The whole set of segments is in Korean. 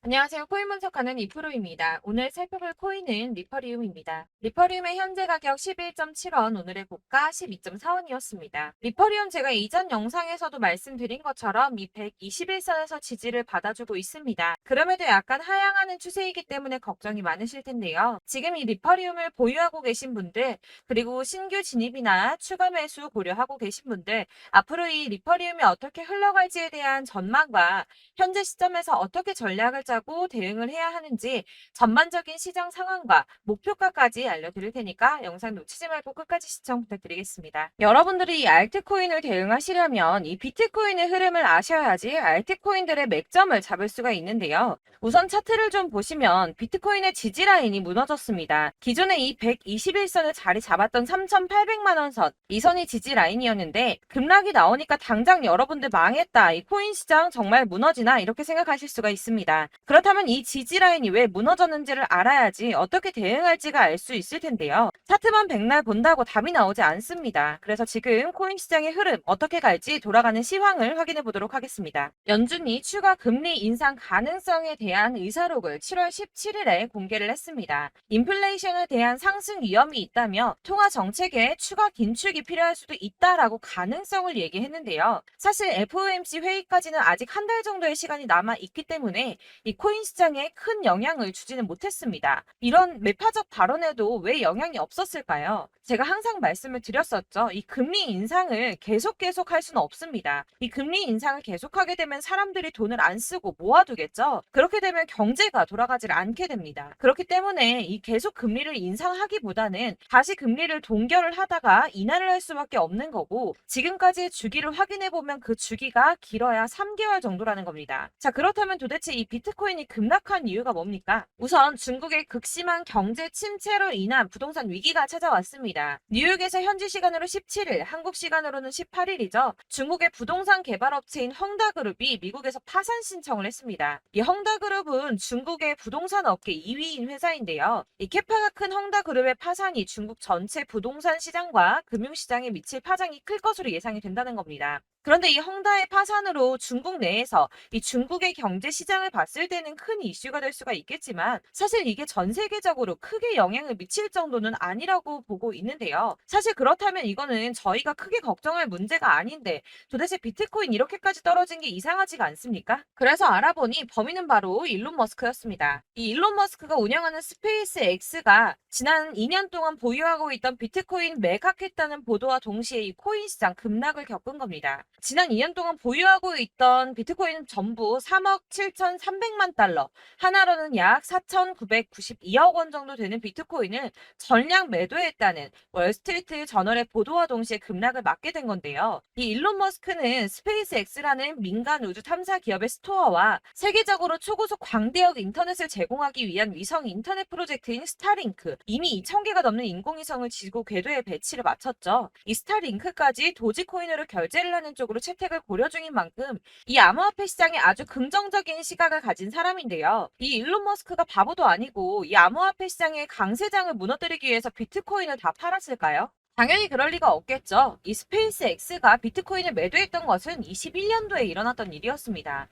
안녕하세요. 코인 분석하는 이프로입니다. 오늘 살펴볼 코인은 리퍼리움입니다. 리퍼리움의 현재 가격 11.7원, 오늘의 고가 12.4원이었습니다. 리퍼리움 제가 이전 영상에서도 말씀드린 것처럼 이 121선에서 지지를 받아주고 있습니다. 그럼에도 약간 하향하는 추세이기 때문에 걱정이 많으실 텐데요. 지금 이 리퍼리움을 보유하고 계신 분들, 그리고 신규 진입이나 추가 매수 고려하고 계신 분들, 앞으로 이 리퍼리움이 어떻게 흘러갈지에 대한 전망과 현재 시점에서 어떻게 전략을 짜고 대응을 해야 하는지 전반적인 시장 상황과 목표가까지 알려드릴 테니까 영상 놓치지 말고 끝까지 시청 부탁드리겠습니다. 여러분들이 이 알트코인을 대응하시려면 이 비트코인의 흐름을 아셔야지 알트코인들의 맥점을 잡을 수가 있는데요. 우선 차트를 좀 보시면 비트코인의 지지 라인이 무너졌습니다. 기존에 이 121선을 자리 잡았던 3,800만 원 선, 이 선이 지지 라인이었는데 급락이 나오니까 당장 여러분들 망했다. 이 코인 시장 정말 무너지나 이렇게 생각하실 수가 있습니다. 그렇다면 이 지지 라인이 왜 무너졌는지를 알아야지 어떻게 대응할지가 알 수 있을 텐데요. 차트만 백날 본다고 답이 나오지 않습니다. 그래서 지금 코인 시장의 흐름 어떻게 갈지 돌아가는 시황을 확인해 보도록 하겠습니다. 연준이 추가 금리 인상 가능성에 대한 의사록을 7월 17일에 공개를 했습니다. 인플레이션에 대한 상승 위험이 있다며 통화 정책에 추가 긴축이 필요할 수도 있다라고 가능성을 얘기했는데요. 사실 FOMC 회의까지는 아직 한 달 정도의 시간이 남아 있기 때문에 이 코인 시장에 큰 영향을 주지는 못했습니다. 이런 매파적 발언에도 왜 영향이 없었을까요? 제가 항상 말씀을 드렸었죠. 이 금리 인상을 계속 할 수는 없습니다. 이 금리 인상을 계속하게 되면 사람들이 돈을 안 쓰고 모아두겠죠. 그렇게 되면 경제가 돌아가질 않게 됩니다. 그렇기 때문에 이 계속 금리를 인상하기보다는 다시 금리를 동결을 하다가 인하를 할 수밖에 없는 거고, 지금까지의 주기를 확인해 보면 그 주기가 길어야 3개월 정도라는 겁니다. 자, 그렇다면 도대체 이 비트코인이 급락한 이유가 뭡니까? 우선 중국의 극심한 경제 침체로 인한 부동산 위기가 찾아왔습니다. 뉴욕에서 현지 시간으로 17일, 한국 시간으로는 18일이죠. 중국의 부동산 개발업체인 헝다그룹이 미국에서 파산 신청을 했습니다. 이 헝다그룹은 중국의 부동산 업계 2위인 회사인데요. 이 캐파가 큰 헝다그룹의 파산이 중국 전체 부동산 시장과 금융시장에 미칠 파장이 클 것으로 예상이 된다는 겁니다. 그런데 이 헝다의 파산으로 중국 내에서 이 중국의 경제 시장을 봤을 때는 큰 이슈가 될 수가 있겠지만, 사실 이게 전 세계적으로 크게 영향을 미칠 정도는 아니라고 보고 있는데요. 사실 그렇다면 이거는 저희가 크게 걱정할 문제가 아닌데 도대체 비트코인 이렇게까지 떨어진 게 이상하지가 않습니까? 그래서 알아보니 범인은 바로 일론 머스크였습니다. 이 일론 머스크가 운영하는 스페이스 X가 지난 2년 동안 보유하고 있던 비트코인 매각했다는 보도와 동시에 이 코인 시장 급락을 겪은 겁니다. 지난 2년 동안 보유하고 있던 비트코인은 전부 3억 7,300만 달러, 하나로는 약 4,992억 원 정도 되는 비트코인을 전량 매도했다는 월스트리트 저널의 보도와 동시에 급락을 맞게 된 건데요. 이 일론 머스크는 스페이스X라는 민간 우주 탐사 기업의 스토어와 세계적으로 초고속 광대역 인터넷을 제공하기 위한 위성 인터넷 프로젝트인 스타링크, 이미 2,000개가 넘는 인공위성을 지구 궤도에 배치를 마쳤죠. 이 스타링크까지 도지코인으로 결제를 하는 쪽으로 채택을 고려 중인 만큼 이 암호화폐 시장에 아주 긍정적인 시각을 가진 사람인데요. 이 일론 머스크가 바보도 아니고 이 암호화폐 시장의 강세장을 무너뜨리기 위해서 비트코인을 다 팔았을까요? 당연히 그럴 리가 없겠죠. 이 스페이스 X가 비트코인을 매도했던 것은 21년도에 일어났던 일이었습니다.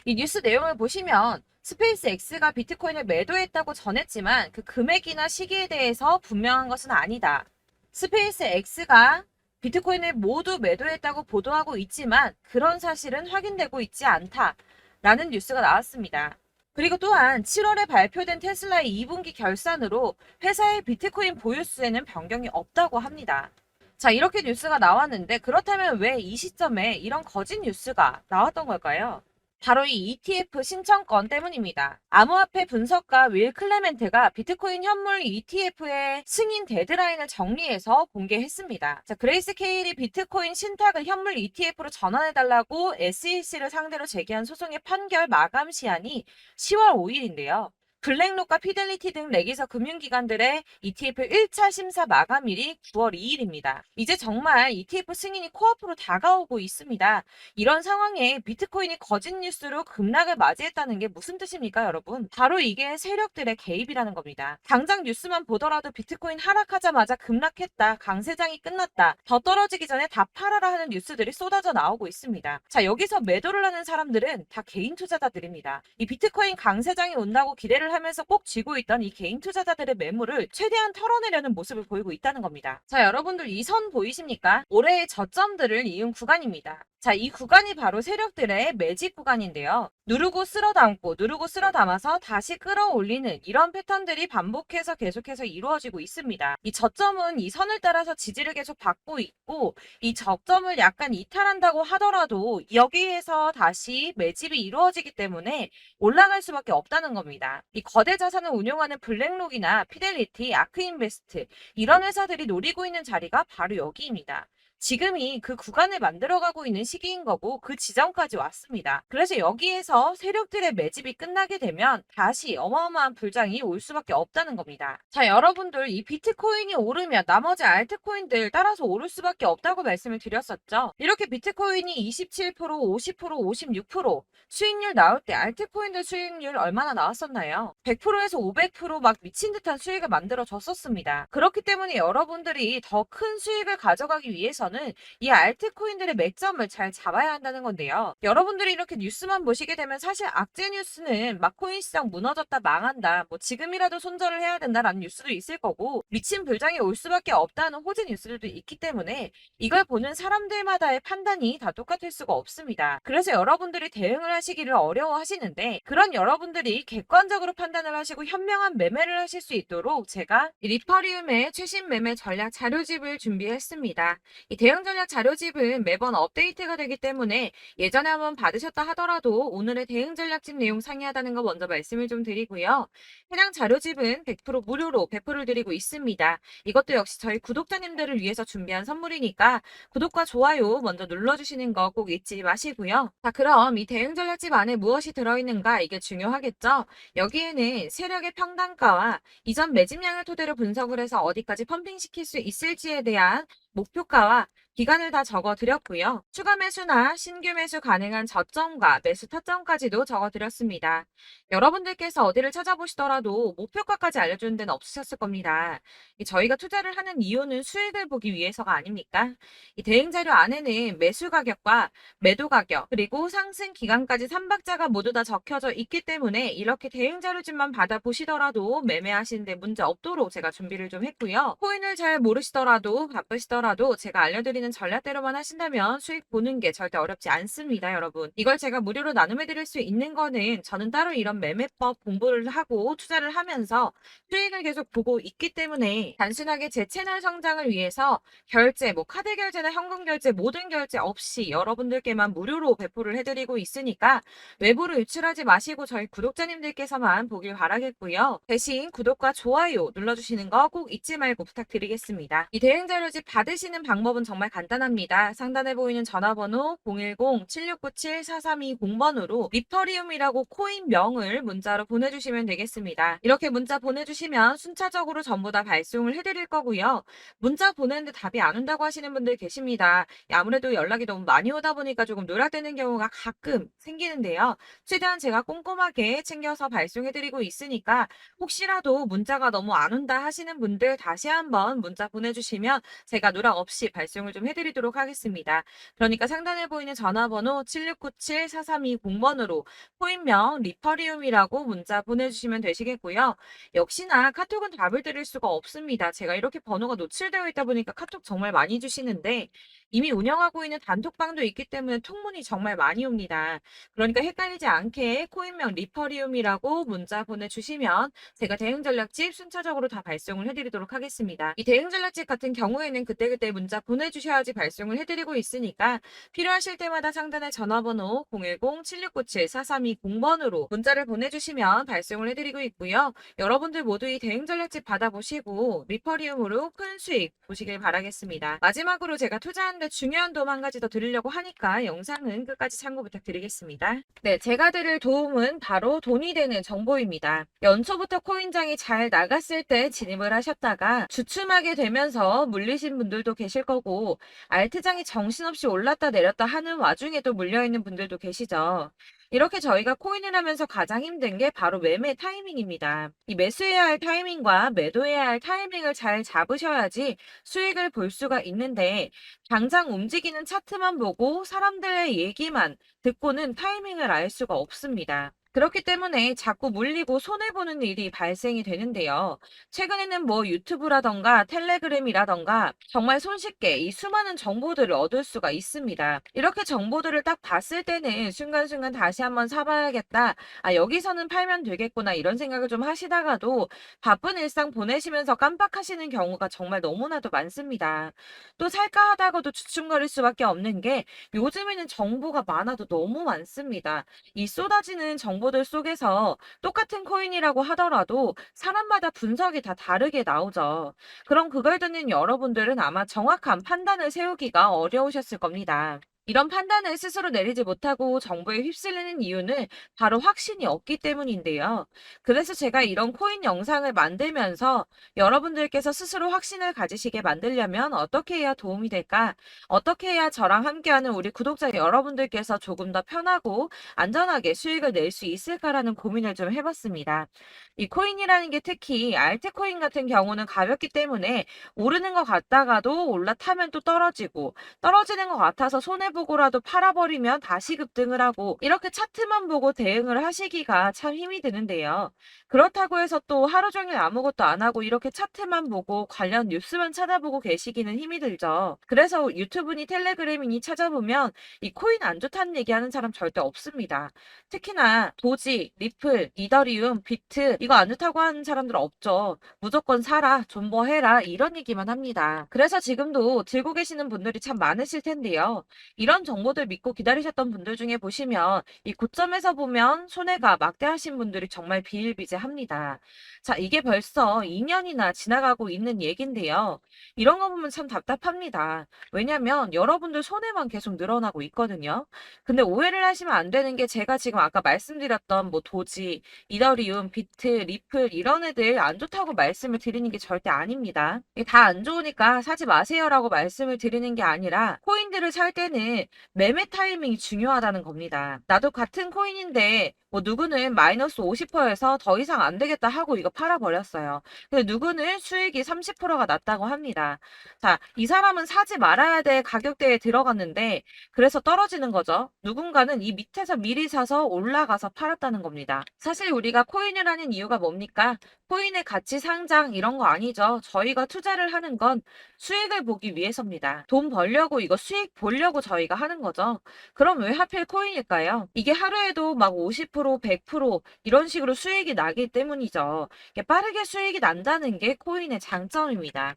이 뉴스 내용을 보시면 스페이스 X가 비트코인을 매도했다고 전했지만 그 금액이나 시기에 대해서 분명한 것은 아니다. 스페이스 X가 비트코인을 모두 매도했다고 보도하고 있지만 그런 사실은 확인되고 있지 않다라는 뉴스가 나왔습니다. 그리고 또한 7월에 발표된 테슬라의 2분기 결산으로 회사의 비트코인 보유수에는 변경이 없다고 합니다. 자, 이렇게 뉴스가 나왔는데 그렇다면 왜 이 시점에 이런 거짓 뉴스가 나왔던 걸까요? 바로 이 ETF 신청권 때문입니다. 암호화폐 분석가 윌 클레멘트가 비트코인 현물 ETF의 승인 데드라인을 정리해서 공개했습니다. 자, 그레이스 케일이 비트코인 신탁을 현물 ETF로 전환해달라고 SEC를 상대로 제기한 소송의 판결 마감 시한이 10월 5일인데요. 블랙록과 피델리티 등 레기서 금융기관들의 ETF 1차 심사 마감일이 9월 2일입니다. 이제 정말 ETF 승인이 코앞으로 다가오고 있습니다. 이런 상황에 비트코인이 거짓 뉴스로 급락을 맞이했다는 게 무슨 뜻입니까, 여러분? 바로 이게 세력들의 개입이라는 겁니다. 당장 뉴스만 보더라도 비트코인 하락하자마자 급락했다, 강세장이 끝났다, 더 떨어지기 전에 다 팔아라 하는 뉴스들이 쏟아져 나오고 있습니다. 자, 여기서 매도를 하는 사람들은 다 개인 투자자들입니다. 이 비트코인 강세장이 온다고 기대를 하면서 꼭 쥐고 있던 이 개인 투자자들의 매물을 최대한 털어내려는 모습을 보이고 있다는 겁니다. 자, 여러분들 이 선 보이십니까? 올해의 저점들을 이은 구간입니다. 자, 이 구간이 바로 세력들의 매집 구간인데요. 누르고 쓸어 담고 누르고 쓸어 담아서 다시 끌어올리는 이런 패턴들이 반복해서 계속해서 이루어지고 있습니다. 이 저점은 이 선을 따라서 지지를 계속 받고 있고, 이 저점을 약간 이탈한다고 하더라도 여기에서 다시 매집이 이루어지기 때문에 올라갈 수밖에 없다는 겁니다. 이 거대 자산을 운용하는 블랙록이나 피델리티, 아크인베스트 이런 회사들이 노리고 있는 자리가 바로 여기입니다. 지금이 그 구간을 만들어가고 있는 시기인 거고 그 지점까지 왔습니다. 그래서 여기에서 세력들의 매집이 끝나게 되면 다시 어마어마한 불장이 올 수밖에 없다는 겁니다. 자, 여러분들 이 비트코인이 오르면 나머지 알트코인들 따라서 오를 수밖에 없다고 말씀을 드렸었죠. 이렇게 비트코인이 27%, 50%, 56% 수익률 나올 때 알트코인들 수익률 얼마나 나왔었나요? 100%에서 500%막 미친 듯한 수익을 만들어 줬었습니다. 그렇기 때문에 여러분들이 더 큰 수익을 가져가기 위해서는 이 알트코인들의 맥점을 잘 잡아야 한다는 건데요. 여러분들이 이렇게 뉴스만 보시게 되면 사실 악재 뉴스는 막 코인 시장 무너졌다, 망한다, 뭐 지금이라도 손절을 해야 된다라는 뉴스도 있을 거고, 미친 불장이 올 수밖에 없다는 호재 뉴스들도 있기 때문에 이걸 보는 사람들마다의 판단이 다 똑같을 수가 없습니다. 그래서 여러분들이 대응을 하시기를 어려워하시는데, 그런 여러분들이 객관적으로 판단을 하시고 현명한 매매를 하실 수 있도록 제가 리퍼리움의 최신 매매 전략 자료집을 준비했습니다. 이 대응 전략 자료집은 매번 업데이트가 되기 때문에 예전에 한번 받으셨다 하더라도 오늘의 대응 전략집 내용 상이하다는 거 먼저 말씀을 좀 드리고요. 해당 자료집은 100% 무료로 배포를 드리고 있습니다. 이것도 역시 저희 구독자님들을 위해서 준비한 선물이니까 구독과 좋아요 먼저 눌러주시는 거 꼭 잊지 마시고요. 자, 그럼 이 대응 전략집 안에 무엇이 들어있는가, 이게 중요하겠죠? 여기에는 세력의 평단가와 이전 매집량을 토대로 분석을 해서 어디까지 펌핑시킬 수 있을지에 대한 목표가와 기간을 다 적어 드렸고요. 추가 매수나 신규 매수 가능한 저점과 매수 타점까지도 적어 드렸습니다. 여러분들께서 어디를 찾아보시더라도 목표가까지 알려주는 데는 없으셨을 겁니다. 저희가 투자를 하는 이유는 수익을 보기 위해서가 아닙니까? 이 대응 자료 안에는 매수 가격과 매도 가격, 그리고 상승 기간까지 3박자가 모두 다 적혀져 있기 때문에 이렇게 대응 자료집만 받아보시더라도 매매하시는데 문제 없도록 제가 준비를 좀 했고요. 코인을 잘 모르시더라도 바쁘시더라도 제가 알려드리는 전략대로만 하신다면 수익 보는 게 절대 어렵지 않습니다, 여러분. 이걸 제가 무료로 나눔해드릴 수 있는 거는 저는 따로 이런 매매법 공부를 하고 투자를 하면서 수익을 계속 보고 있기 때문에 단순하게 제 채널 성장을 위해서 결제, 뭐 카드 결제나 현금 결제, 모든 결제 없이 여러분들께만 무료로 배포를 해드리고 있으니까 외부로 유출하지 마시고 저희 구독자님들께서만 보길 바라겠고요. 대신 구독과 좋아요 눌러주시는 거 꼭 잊지 말고 부탁드리겠습니다. 이 대응 자료집 받으시는 방법은 정말 간단합니다. 상단에 보이는 전화번호 010-7697-4320번으로 리퍼리움이라고 코인명을 문자로 보내주시면 되겠습니다. 이렇게 문자 보내주시면 순차적으로 전부 다 발송을 해드릴 거고요. 문자 보내는데 답이 안 온다고 하시는 분들 계십니다. 아무래도 연락이 너무 많이 오다 보니까 조금 누락되는 경우가 가끔 생기는데요. 최대한 제가 꼼꼼하게 챙겨서 발송해드리고 있으니까 혹시라도 문자가 너무 안 온다 하시는 분들 다시 한번 문자 보내주시면 제가 누락 없이 발송을 좀 해드리도록 하겠습니다. 그러니까 상단에 보이는 전화번호 7697-4320번으로 코인명 리퍼리움이라고 문자 보내주시면 되시겠고요. 역시나 카톡은 답을 드릴 수가 없습니다. 제가 이렇게 번호가 노출되어 있다 보니까 카톡 정말 많이 주시는데 이미 운영하고 있는 단톡방도 있기 때문에 통문이 정말 많이 옵니다. 그러니까 헷갈리지 않게 코인명 리퍼리움이라고 문자 보내주시면 제가 대응 전략집 순차적으로 다 발송을 해드리도록 하겠습니다. 이 대응 전략집 같은 경우에는 그때그때 문자 보내주셔야 해주셔야지 발송을 해드리고 있으니까 필요하실 때마다 상단에 전화번호 010-7697-4320번으로 문자를 보내주시면 발송을 해드리고 있고요. 여러분들 모두 이 대응 전략집 받아보시고 리퍼리움으로 큰 수익 보시길 바라겠습니다. 마지막으로 제가 투자하는데 중요한 도움 한 가지 더 드리려고 하니까 영상은 끝까지 참고 부탁드리겠습니다. 네, 제가 드릴 도움은 바로 돈이 되는 정보입니다. 연초부터 코인장이 잘 나갔을 때 진입을 하셨다가 주춤하게 되면서 물리신 분들도 계실 거고 알트장이 정신없이 올랐다 내렸다 하는 와중에도 물려있는 분들도 계시죠. 이렇게 저희가 코인을 하면서 가장 힘든 게 바로 매매 타이밍입니다. 이 매수해야 할 타이밍과 매도해야 할 타이밍을 잘 잡으셔야지 수익을 볼 수가 있는데 당장 움직이는 차트만 보고 사람들의 얘기만 듣고는 타이밍을 알 수가 없습니다. 그렇기 때문에 자꾸 물리고 손해보는 일이 발생이 되는데요. 최근에는 뭐 유튜브라던가 텔레그램이라던가 정말 손쉽게 이 수많은 정보들을 얻을 수가 있습니다. 이렇게 정보들을 딱 봤을 때는 순간순간 다시 한번 사봐야겠다. 아, 여기서는 팔면 되겠구나. 이런 생각을 좀 하시다가도 바쁜 일상 보내시면서 깜빡하시는 경우가 정말 너무나도 많습니다. 또 살까 하다가도 주춤거릴 수밖에 없는 게 요즘에는 정보가 많아도 너무 많습니다. 이 쏟아지는 정보들 속에서 똑같은 코인이라고 하더라도 사람마다 분석이 다 다르게 나오죠. 그럼 그걸 듣는 여러분들은 아마 정확한 판단을 세우기가 어려우셨을 겁니다. 이런 판단을 스스로 내리지 못하고 정보에 휩쓸리는 이유는 바로 확신이 없기 때문인데요. 그래서 제가 이런 코인 영상을 만들면서 여러분들께서 스스로 확신을 가지시게 만들려면 어떻게 해야 도움이 될까? 어떻게 해야 저랑 함께하는 우리 구독자 여러분들께서 조금 더 편하고 안전하게 수익을 낼 수 있을까라는 고민을 좀 해봤습니다. 이 코인이라는 게 특히 알트코인 같은 경우는 가볍기 때문에 오르는 것 같다가도 올라타면 또 떨어지고 떨어지는 것 같아서 손해보고라도 팔아버리면 다시 급등을 하고 이렇게 차트만 보고 대응을 하시기가 참 힘이 드는데요. 그렇다고 해서 또 하루 종일 아무것도 안 하고 이렇게 차트만 보고 관련 뉴스만 찾아보고 계시기는 힘이 들죠. 그래서 유튜브니 텔레그램이니 찾아보면 이 코인 안 좋다는 얘기하는 사람 절대 없습니다. 특히나 도지, 리플, 이더리움, 비트 이거 안 좋다고 하는 사람들 없죠. 무조건 사라, 존버해라 이런 얘기만 합니다. 그래서 지금도 들고 계시는 분들이 참 많으실 텐데요. 이런 정보들 믿고 기다리셨던 분들 중에 보시면 이 고점에서 보면 손해가 막대하신 분들이 정말 비일비재합니다. 자, 이게 벌써 2년이나 지나가고 있는 얘긴데요. 이런 거 보면 참 답답합니다. 왜냐면 여러분들 손해만 계속 늘어나고 있거든요. 근데 오해를 하시면 안 되는 게 제가 지금 아까 말씀드렸던 뭐 도지, 이더리움, 비트, 리플 이런 애들 안 좋다고 말씀을 드리는 게 절대 아닙니다. 다 안 좋으니까 사지 마세요라고 말씀을 드리는 게 아니라 코인들을 살 때는 매매 타이밍이 중요하다는 겁니다. 나도 같은 코인인데 뭐 누구는 마이너스 50%에서 더 이상 안 되겠다 하고 이거 팔아버렸어요. 근데 누구는 수익이 30%가 났다고 합니다. 자, 이 사람은 사지 말아야 될 가격대에 들어갔는데 그래서 떨어지는 거죠. 누군가는 이 밑에서 미리 사서 올라가서 팔았다는 겁니다. 사실 우리가 코인을 하는 이유가 뭡니까? 코인의 가치 상장 이런 거 아니죠. 저희가 투자를 하는 건 수익을 보기 위해서입니다. 돈 벌려고 이거 수익 보려고 저희가 하는 거죠. 그럼 왜 하필 코인일까요? 이게 하루에도 막 50%, 100% 이런 식으로 수익이 나기 때문이죠. 이게 빠르게 수익이 난다는 게 코인의 장점입니다.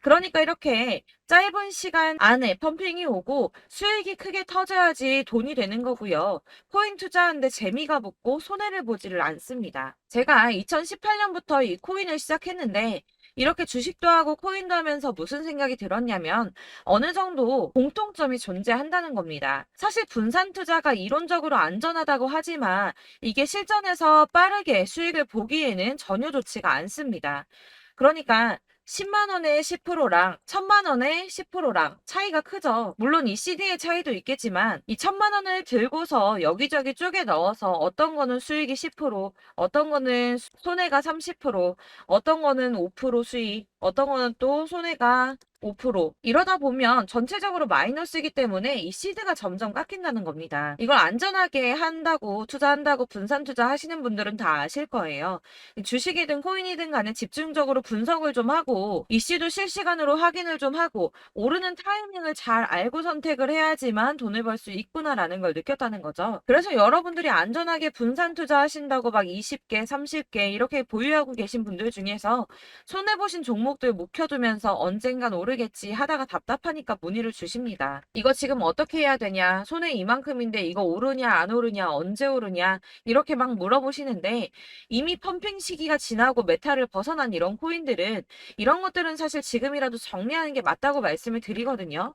그러니까 이렇게 짧은 시간 안에 펌핑이 오고 수익이 크게 터져야지 돈이 되는 거고요. 코인 투자하는데 재미가 붙고 손해를 보지를 않습니다. 제가 2018년부터 이 코인을 시작했는데 이렇게 주식도 하고 코인도 하면서 무슨 생각이 들었냐면 어느 정도 공통점이 존재한다는 겁니다. 사실 분산 투자가 이론적으로 안전하다고 하지만 이게 실전에서 빠르게 수익을 보기에는 전혀 좋지가 않습니다. 그러니까 10만 원에 10%랑 1000만 원에 10%랑 차이가 크죠. 물론 이 CD의 차이도 있겠지만 이 1000만 원을 들고서 여기저기 쪼개 넣어서 어떤 거는 수익이 10%, 어떤 거는 손해가 30%, 어떤 거는 5% 수익, 어떤 거는 또 손해가 5% 이러다 보면 전체적으로 마이너스이기 때문에 이 시드가 점점 깎인다는 겁니다. 이걸 안전하게 한다고 투자한다고 분산 투자하시는 분들은 다 아실 거예요. 주식이든 코인이든 간에 집중적으로 분석을 좀 하고 이슈도 실시간으로 확인을 좀 하고 오르는 타이밍을 잘 알고 선택을 해야지만 돈을 벌 수 있구나라는 걸 느꼈다는 거죠. 그래서 여러분들이 안전하게 분산 투자하신다고 막 20개, 30개 이렇게 보유하고 계신 분들 중에서 손해보신 종목 종목들 묵혀두면서 언젠간 오르겠지 하다가 답답하니까 문의를 주십니다. 이거 지금 어떻게 해야 되냐? 손해 이만큼인데 이거 오르냐 안 오르냐 언제 오르냐 이렇게 막 물어보시는데 이미 펌핑 시기가 지나고 메타를 벗어난 이런 코인들은 이런 것들은 사실 지금이라도 정리하는 게 맞다고 말씀을 드리거든요.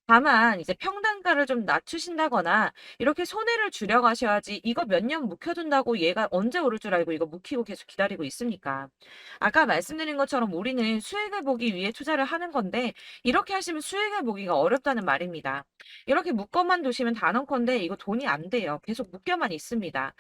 다만 이제 평단가를 좀 낮추신다거나 이렇게 손해를 줄여가셔야지 이거 몇 년 묵혀둔다고 얘가 언제 오를 줄 알고 이거 묵히고 계속 기다리고 있습니까? 아까 말씀드린 것처럼 우리는 수익을 보기 위해 투자를 하는 건데 이렇게 하시면 수익을 보기가 어렵다는 말입니다. 이렇게 묶어만 두시면 단언컨대 이거 돈이 안 돼요. 계속 묶여만 있습니다.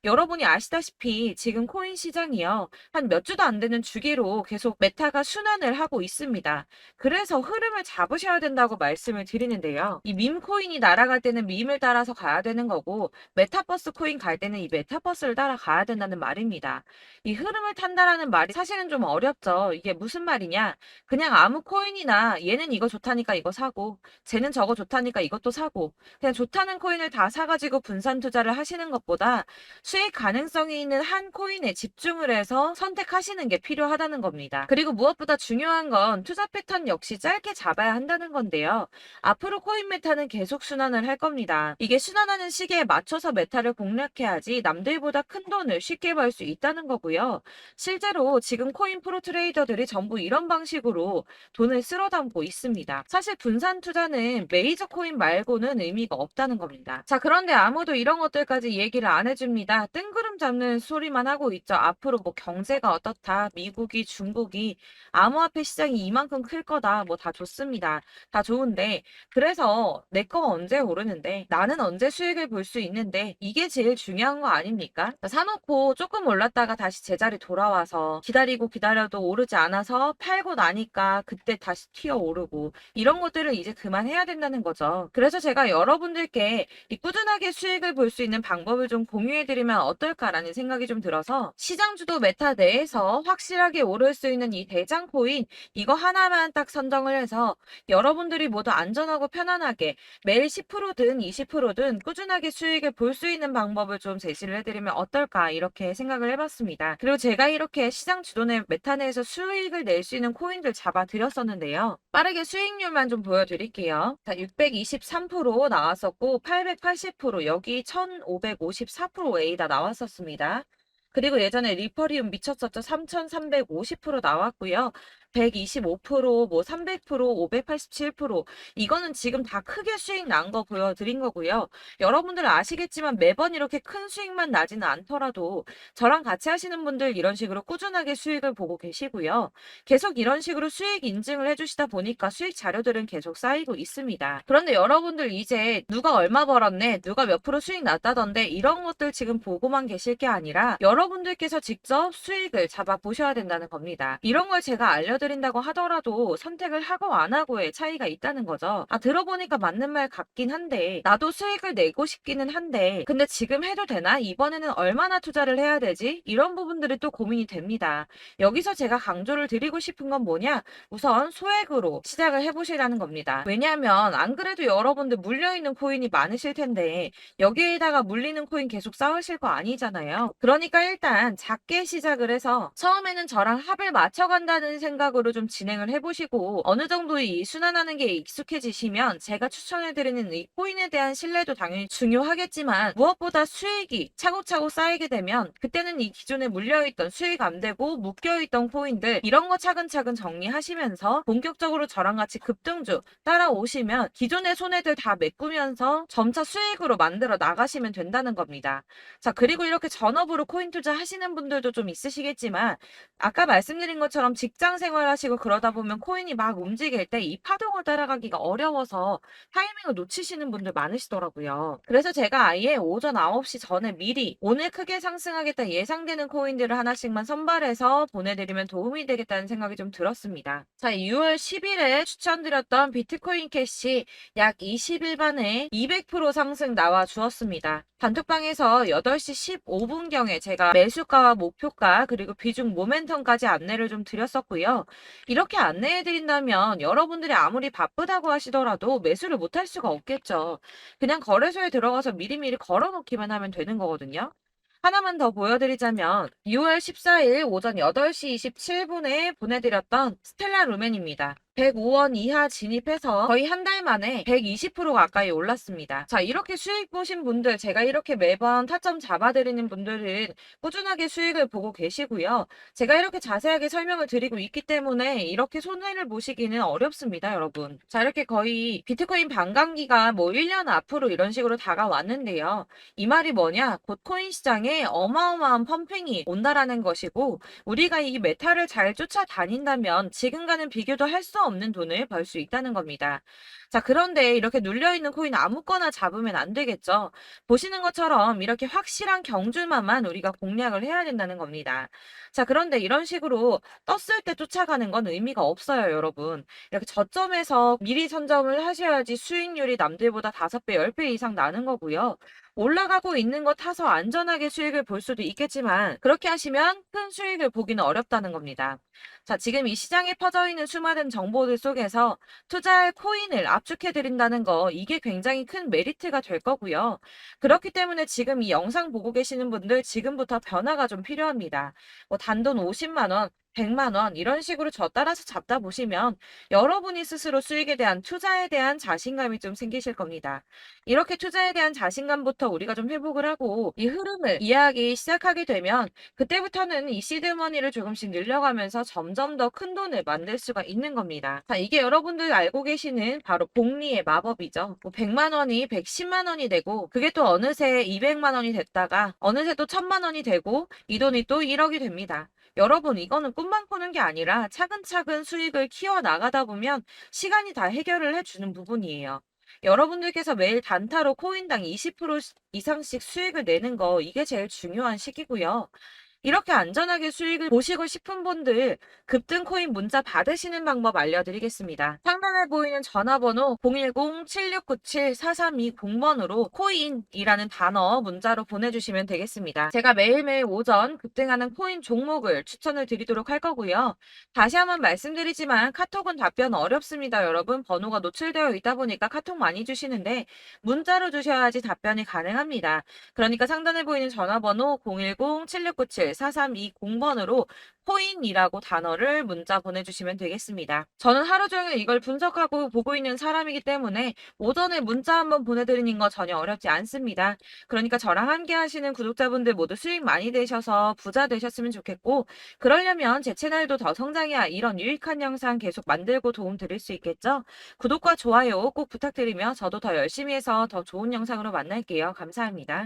여러분이 아시다시피 지금 코인 시장이요. 한 몇 주도 안 되는 주기로 계속 메타가 순환을 하고 있습니다. 그래서 흐름을 잡으셔야 된다고 말씀을 드리는데요. 이 밈 코인이 날아갈 때는 밈을 따라서 가야 되는 거고 메타버스 코인 갈 때는 이 메타버스를 따라가야 된다는 말입니다. 이 흐름을 탄다라는 말이 사실은 좀 어렵죠. 이게 무슨 말이냐? 그냥 아무 코인이나 얘는 이거 좋다니까 이거 사고 쟤는 저거 좋다니까 이것도 사고 그냥 좋다는 코인을 다 사가지고 분산 투자를 하시는 것보다 수익 가능성이 있는 한 코인에 집중을 해서 선택하시는 게 필요하다는 겁니다. 그리고 무엇보다 중요한 건 투자 패턴 역시 짧게 잡아야 한다는 건데요. 앞으로 코인 메타는 계속 순환을 할 겁니다. 이게 순환하는 시기에 맞춰서 메타를 공략해야지 남들보다 큰 돈을 쉽게 벌 수 있다는 거고요. 실제로 지금 코인 프로 트레이더들이 전부 이런 방식으로 돈을 쓸어 담고 있습니다. 사실 분산 투자는 메이저 코인 말고는 의미가 없다는 겁니다. 자, 그런데 아무도 이런 것들까지 얘기를 안 해줍니다. 뜬구름 잡는 소리만 하고 있죠. 앞으로 뭐 경제가 어떻다, 미국이, 중국이, 암호화폐 시장이 이만큼 클 거다, 뭐 다 좋습니다. 다 좋은데, 그래서 내 거 언제 오르는데, 나는 언제 수익을 볼 수 있는데, 이게 제일 중요한 거 아닙니까? 사놓고 조금 올랐다가 다시 제자리 돌아와서 기다리고 기다려도 오르지 않아서 팔고 나니까 그때 다시 튀어 오르고, 이런 것들을 이제 그만해야 된다는 거죠. 그래서 제가 여러분들께 이 꾸준하게 수익을 볼 수 있는 방법을 좀 공유해드리면 어떨까라는 생각이 좀 들어서 시장주도 메타 내에서 확실하게 오를 수 있는 이 대장 코인 이거 하나만 딱 선정을 해서 여러분들이 모두 안전하고 편안하게 매일 10%든 20%든 꾸준하게 수익을 볼 수 있는 방법을 좀 제시를 해드리면 어떨까 이렇게 생각을 해봤습니다. 그리고 제가 이렇게 시장 주도내 메타 내에서 수익을 낼 수 있는 코인들 잡아드렸었는데요. 빠르게 수익률만 좀 보여드릴게요. 자, 623% 나왔었고 880% 여기 1554% A다 나왔었습니다. 그리고 예전에 리퍼리움 미쳤었죠. 3350% 나왔고요. 125%, 뭐 300%, 587% 이거는 지금 다 크게 수익 난 거 보여드린 거고요. 여러분들 아시겠지만 매번 이렇게 큰 수익만 나지는 않더라도 저랑 같이 하시는 분들 이런 식으로 꾸준하게 수익을 보고 계시고요. 계속 이런 식으로 수익 인증을 해주시다 보니까 수익 자료들은 계속 쌓이고 있습니다. 그런데 여러분들 이제 누가 얼마 벌었네, 누가 몇 프로 수익 났다던데 이런 것들 지금 보고만 계실 게 아니라 여러분들께서 직접 수익을 잡아 보셔야 된다는 겁니다. 이런 걸 제가 알려드린다고 하더라도 선택을 하고 안 하고의 차이가 있다는 거죠. 아, 들어보니까 맞는 말 같긴 한데 나도 수익을 내고 싶기는 한데 근데 지금 해도 되나? 이번에는 얼마나 투자를 해야 되지? 이런 부분들이 또 고민이 됩니다. 여기서 제가 강조를 드리고 싶은 건 뭐냐? 우선 소액으로 시작을 해보시라는 겁니다. 왜냐하면 안 그래도 여러분들 물려있는 코인이 많으실 텐데 여기에다가 물리는 코인 계속 쌓으실 거 아니잖아요. 그러니까 일단 작게 시작을 해서 처음에는 저랑 합을 맞춰간다는 생각으로 좀 진행을 해보시고 어느 정도 이 순환하는 게 익숙해지시면 제가 추천해드리는 이 코인에 대한 신뢰도 당연히 중요하겠지만 무엇보다 수익이 차곡차곡 쌓이게 되면 그때는 이 기존에 물려있던 수익 안 되고 묶여있던 코인들 이런 거 차근차근 정리하시면서 본격적으로 저랑 같이 급등주 따라오시면 기존의 손해들 다 메꾸면서 점차 수익으로 만들어 나가시면 된다는 겁니다. 자, 그리고 이렇게 전업으로 코인 투자 하시는 분들도 좀 있으시겠지만 아까 말씀드린 것처럼 직장 생활하시고 그러다 보면 코인이 막 움직일 때 이 파동을 따라가기가 어려워서 타이밍을 놓치시는 분들 많으시더라고요. 그래서 제가 아예 오전 9시 전에 미리 오늘 크게 상승하겠다 예상되는 코인들을 하나씩만 선발해서 보내드리면 도움이 되겠다는 생각이 좀 들었습니다. 자, 6월 10일에 추천드렸던 비트코인 캐시 약 20일 만에 200% 상승 나와 주었습니다. 단톡방에서 8시 15분경에 제가 매수가와 목표가 그리고 비중 모멘텀까지 안내를 좀 드렸었고요. 이렇게 안내해 드린다면 여러분들이 아무리 바쁘다고 하시더라도 매수를 못할 수가 없겠죠. 그냥 거래소에 들어가서 미리미리 걸어 놓기만 하면 되는 거거든요. 하나만 더 보여드리자면 6월 14일 오전 8시 27분에 보내드렸던 스텔라 루멘입니다. 105원 이하 진입해서 거의 한 달 만에 120% 가까이 올랐습니다. 자, 이렇게 수익 보신 분들, 제가 이렇게 매번 타점 잡아드리는 분들은 꾸준하게 수익을 보고 계시고요. 제가 이렇게 자세하게 설명을 드리고 있기 때문에 이렇게 손해를 보시기는 어렵습니다, 여러분. 자, 이렇게 거의 비트코인 반감기가 뭐 1년 앞으로 이런 식으로 다가왔는데요. 이 말이 뭐냐? 곧 코인 시장에 어마어마한 펌핑이 온다라는 것이고, 우리가 이 메타를 잘 쫓아다닌다면 지금과는 비교도 할 수 없는 돈을 벌 수 있다는 겁니다. 자, 그런데 이렇게 눌려있는 코인 아무거나 잡으면 안 되겠죠. 보시는 것처럼 이렇게 확실한 경주만만 우리가 공략을 해야 된다는 겁니다. 자, 그런데 이런 식으로 떴을 때 쫓아가는 건 의미가 없어요, 여러분. 이렇게 저점에서 미리 선점을 하셔야지 수익률이 남들보다 5배, 10배 이상 나는 거고요. 올라가고 있는 거 타서 안전하게 수익을 볼 수도 있겠지만 그렇게 하시면 큰 수익을 보기는 어렵다는 겁니다. 자, 지금 이 시장에 퍼져 있는 수많은 정보들 속에서 투자할 코인을 압축해 드린다는 거 이게 굉장히 큰 메리트가 될 거고요. 그렇기 때문에 지금 이 영상 보고 계시는 분들 지금부터 변화가 좀 필요합니다. 뭐 단돈 50만 원, 100만 원 이런 식으로 저 따라서 잡다 보시면 여러분이 스스로 수익에 대한 투자에 대한 자신감이 좀 생기실 겁니다. 이렇게 투자에 대한 자신감부터 우리가 좀 회복을 하고 이 흐름을 이해하기 시작하게 되면 그때부터는 이 시드머니를 조금씩 늘려가면서 점점 더 큰 돈을 만들 수가 있는 겁니다. 자, 이게 여러분들 알고 계시는 바로 복리의 마법이죠. 뭐 100만 원이 110만 원이 되고 그게 또 어느새 200만 원이 됐다가 어느새 또 1000만 원이 되고 이 돈이 또 1억이 됩니다. 여러분, 이거는 꿈만 꾸는 게 아니라 차근차근 수익을 키워 나가다 보면 시간이 다 해결을 해주는 부분이에요. 여러분들께서 매일 단타로 코인당 20% 이상씩 수익을 내는 거 이게 제일 중요한 시기고요. 이렇게 안전하게 수익을 보시고 싶은 분들 급등 코인 문자 받으시는 방법 알려드리겠습니다. 상단에 보이는 전화번호 010-7697-4320번으로 코인이라는 단어 문자로 보내주시면 되겠습니다. 제가 매일매일 오전 급등하는 코인 종목을 추천을 드리도록 할 거고요. 다시 한번 말씀드리지만 카톡은 답변 어렵습니다. 여러분, 번호가 노출되어 있다 보니까 카톡 많이 주시는데 문자로 주셔야지 답변이 가능합니다. 그러니까 상단에 보이는 전화번호 010-7697-4320번으로 코인이라고 단어를 문자 보내주시면 되겠습니다. 저는 하루 종일 이걸 분석하고 보고 있는 사람이기 때문에 오전에 문자 한번 보내드리는 거 전혀 어렵지 않습니다. 그러니까 저랑 함께 하시는 구독자분들 모두 수익 많이 되셔서 부자 되셨으면 좋겠고, 그러려면 제 채널도 더 성장해야 이런 유익한 영상 계속 만들고 도움 드릴 수 있겠죠? 구독과 좋아요 꼭 부탁드리며 저도 더 열심히 해서 더 좋은 영상으로 만날게요. 감사합니다.